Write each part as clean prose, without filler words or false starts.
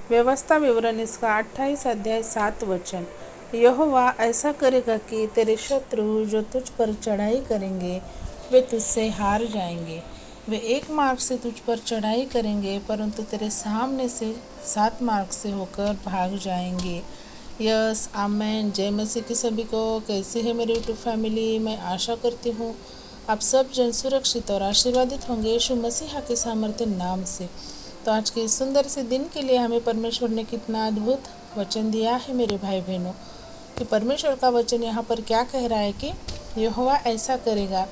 व्यवस्था विवरण इसका 28 अध्याय 7 वचन। यहोवा ऐसा करेगा कि तेरे शत्रु जो तुझ पर चढ़ाई करेंगे वे तुझसे हार जाएंगे। वे एक मार्ग से तुझ पर चढ़ाई करेंगे परंतु तेरे सामने से 7 मार्ग से होकर भाग जाएंगे। यस, आमेन। जय मसीह की सभी को। कैसी है मेरी यूट्यूब फैमिली? मैं आशा करती हूँ आप सब जन सुरक्षित और आशीर्वादित होंगे यीशु मसीहा के सामर्थ्य नाम से। तो आज के इस सुंदर से दिन के लिए हमें परमेश्वर ने कितना अद्भुत वचन दिया है मेरे भाई बहनों। कि परमेश्वर का वचन यहाँ पर क्या कह रहा है कि यहोवा ऐसा करेगा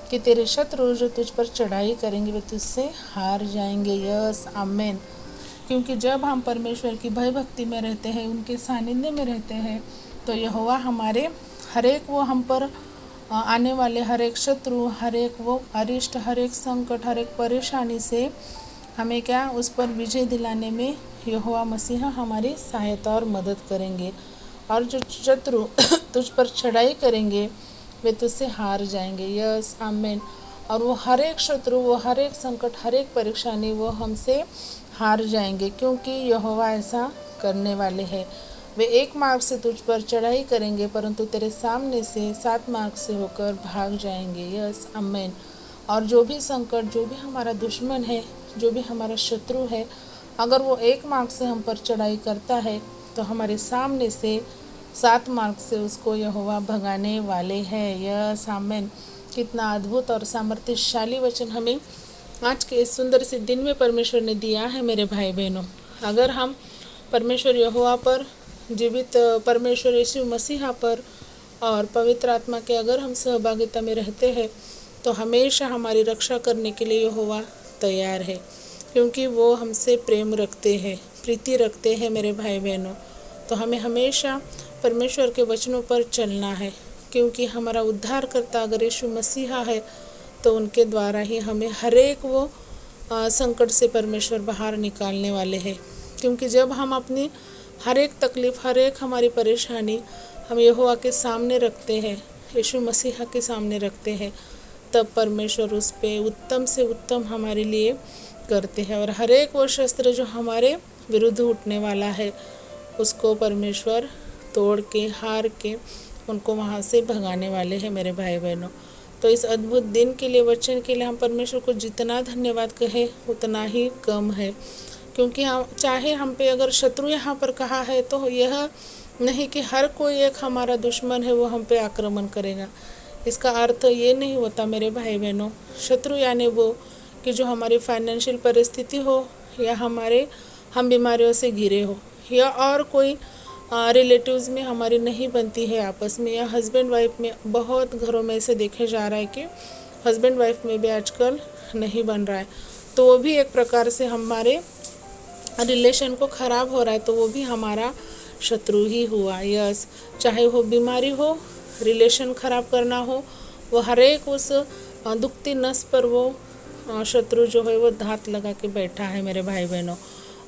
कि तेरे शत्रु जो तुझ पर चढ़ाई करेंगे वे तुझसे हार जाएंगे। यस, आमेन। क्योंकि जब हम परमेश्वर की भय भक्ति में रहते हैं, उनके सानिध्य में रहते हैं, तो यहोवा हमारे हर एक वो हम पर आने वाले हर एक शत्रु, हर एक वो अरिष्ट, हर एक संकट, हर एक परेशानी से हमें क्या उस पर विजय दिलाने में यहोवा मसीहा हमारी सहायता और मदद करेंगे। और जो शत्रु तुझ पर चढ़ाई करेंगे वे तुझसे हार जाएंगे। यस, आमेन। और वो हर एक शत्रु, वो हर एक संकट, हर एक परेशानी वो हमसे हार जाएंगे, क्योंकि यहोवा ऐसा करने वाले हैं। वे एक मार्ग से तुझ पर चढ़ाई करेंगे परंतु तेरे सामने से 7 मार्ग से होकर भाग जाएंगे। यस, आमेन। और जो भी संकट, जो भी हमारा दुश्मन है, जो भी हमारा शत्रु है, अगर वो एक मार्ग से हम पर चढ़ाई करता है तो हमारे सामने से 7 मार्ग से उसको यहोवा भगाने वाले हैं। यस, आमेन। कितना अद्भुत और सामर्थ्यशाली वचन हमें आज के इस सुंदर से दिन में परमेश्वर ने दिया है मेरे भाई बहनों। अगर हम परमेश्वर यहोवा पर, जीवित परमेश्वर यीशु मसीहा पर और पवित्र आत्मा के अगर हम सहभागिता में रहते हैं तो हमेशा हमारी रक्षा करने के लिए यहोवा तैयार है, क्योंकि वो हमसे प्रेम रखते हैं, प्रीति रखते हैं मेरे भाई बहनों। तो हमें हमेशा परमेश्वर के वचनों पर चलना है, क्योंकि हमारा उद्धारकर्ता अगर यीशु मसीहा है तो उनके द्वारा ही हमें हर एक वो संकट से परमेश्वर बाहर निकालने वाले हैं। क्योंकि जब हम अपनी हर एक तकलीफ़, हर एक हमारी परेशानी हम यहोवा के सामने रखते हैं, यीशु मसीहा के सामने रखते हैं, तब परमेश्वर उस पे उत्तम से उत्तम हमारे लिए करते हैं। और हर एक वो शस्त्र जो हमारे विरुद्ध उठने वाला है उसको परमेश्वर तोड़ के, हार के उनको वहाँ से भगाने वाले हैं मेरे भाई बहनों। तो इस अद्भुत दिन के लिए, वचन के लिए हम परमेश्वर को जितना धन्यवाद कहें उतना ही कम है। क्योंकि हम चाहे हम पे अगर शत्रु यहाँ पर कहा है तो यह नहीं कि हर कोई एक हमारा दुश्मन है वो हम पे आक्रमण करेगा। इसका अर्थ ये नहीं होता मेरे भाई बहनों। शत्रु यानी वो कि जो हमारी फाइनेंशियल परिस्थिति हो, या हम बीमारियों से घिरे हो, या और कोई रिलेटिव्स में हमारी नहीं बनती है आपस में, या हस्बैंड वाइफ में। बहुत घरों में ऐसे देखे जा रहा है कि हस्बैंड वाइफ में भी आजकल नहीं बन रहा है, तो वो भी एक प्रकार से हमारे रिलेशन को ख़राब हो रहा है, तो वो भी हमारा शत्रु ही हुआ। यस, चाहे वो बीमारी हो, रिलेशन ख़राब करना हो, वो हर एक उस दुखती नस पर वो शत्रु जो है वो धात लगा के बैठा है मेरे भाई बहनों।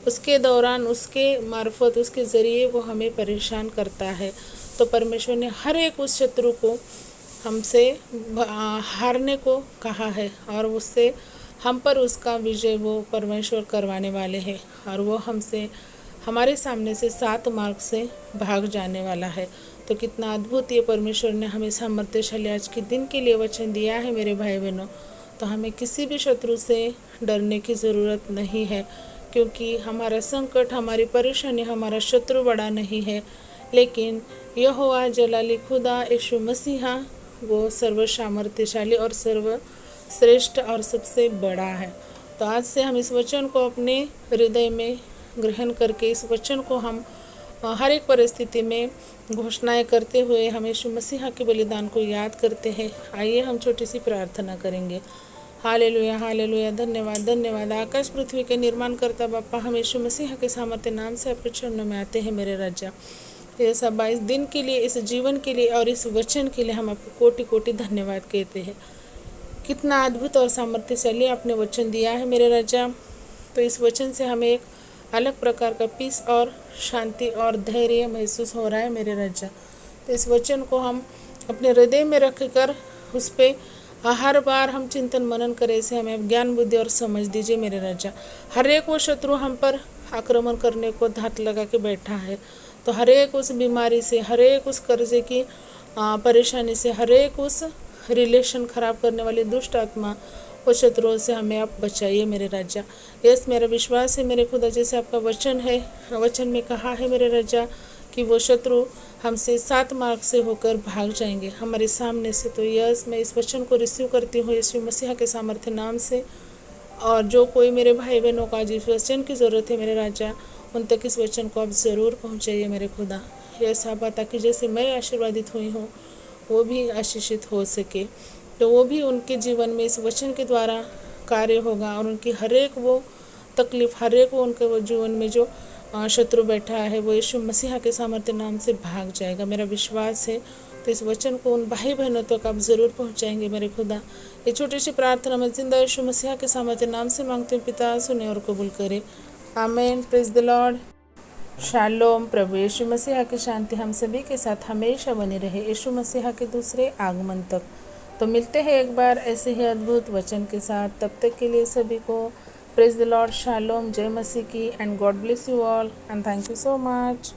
उसके दौरान, उसके मार्फत, उसके ज़रिए वो हमें परेशान करता है। तो परमेश्वर ने हर एक उस शत्रु को हमसे हारने को कहा है, और उससे हम पर उसका विजय वो परमेश्वर करवाने वाले हैं। और वो हमसे, हमारे सामने से 7 मार्ग से भाग जाने वाला है। तो कितना अद्भुत ये परमेश्वर ने हमें सामर्थ्यशाली आज के दिन के लिए वचन दिया है मेरे भाई बहनों। तो हमें किसी भी शत्रु से डरने की ज़रूरत नहीं है, क्योंकि हमारा संकट, हमारी परेशानी, हमारा शत्रु बड़ा नहीं है, लेकिन यहोवा जलाली खुदा यीशु मसीहा वो सर्व सामर्थ्यशाली और सर्वश्रेष्ठ और सबसे बड़ा है। तो आज से हम इस वचन को अपने हृदय में ग्रहण करके, इस वचन को हम हर एक परिस्थिति में घोषणाएं करते हुए हम यीशु मसीहा के बलिदान को याद करते हैं। आइए हम छोटी सी प्रार्थना करेंगे। Hallelujah, hallelujah. धन्यवाद, धन्यवाद। आकाश पृथ्वी के निर्माण करता बापा, हम यीशु मसीहा के सामर्थ्य नाम से आपके चरणों में आते हैं मेरे राजा। ये सब इस दिन के लिए, इस जीवन के लिए और इस वचन के लिए हम आपको कोटि कोटि धन्यवाद कहते हैं। कितना अद्भुत और सामर्थ्यशाली आपने वचन दिया है मेरे राजा। तो इस वचन से हमें एक अलग प्रकार का पीस और शांति और धैर्य महसूस हो रहा है मेरे राजा। तो इस वचन को हम अपने हृदय में रख कर उस पर हर बार हम चिंतन मनन करें, ऐसे हमें ज्ञान, बुद्धि और समझ दीजिए मेरे राजा। हर एक वो शत्रु हम पर आक्रमण करने को धात लगा के बैठा है। तो हर एक उस बीमारी से, हर एक उस कर्जे की परेशानी से, हर एक उस रिलेशन खराब करने वाली दुष्ट आत्मा और शत्रुओं से हमें आप बचाइए मेरे राजा। यस, मेरा विश्वास है मेरे खुदा, जैसे आपका वचन है, वचन में कहा है मेरे राजा कि वो शत्रु हमसे 7 मार्ग से होकर भाग जाएंगे हमारे सामने से। तो यस, मैं इस वचन को रिसीव करती हूँ यीशु मसीह के सामर्थ्य नाम से। और जो कोई मेरे भाई बहनों को आज इस वचन की ज़रूरत है मेरे राजा, उन तक इस वचन को आप ज़रूर पहुँचाइए मेरे खुदा। यस आप, ताकि जैसे मैं आशीर्वादित हुई हूँ वो भी आशीषित हो सके, तो वो भी उनके जीवन में इस वचन के द्वारा कार्य होगा और उनकी हर एक वो तकलीफ़, हर एक वो उनके वो जीवन में जो शत्रु बैठा है वो यीशु मसीह के सामर्थ्य नाम से भाग जाएगा। मेरा विश्वास है। तो इस वचन को उन भाई बहनों तक आप ज़रूर पहुंचाएंगे मेरे खुदा। ये छोटी सी प्रार्थना मैं जिंदा यीशु मसीह के सामर्थ्य नाम से मांगती हूँ, पिता सुने और कबूल करे। आमीन। Praise the Lord. शालोम। प्रभु यीशु मसीह की शांति हम सभी के साथ हमेशा बनी रहे यीशु मसीह के दूसरे आगमन तक। तो मिलते हैं एक बार ऐसे ही अद्भुत वचन के साथ। तब तक के लिए सभी को प्रेज द लॉर्ड, शालोम, जय मसीह की, and God bless you all and thank you so much.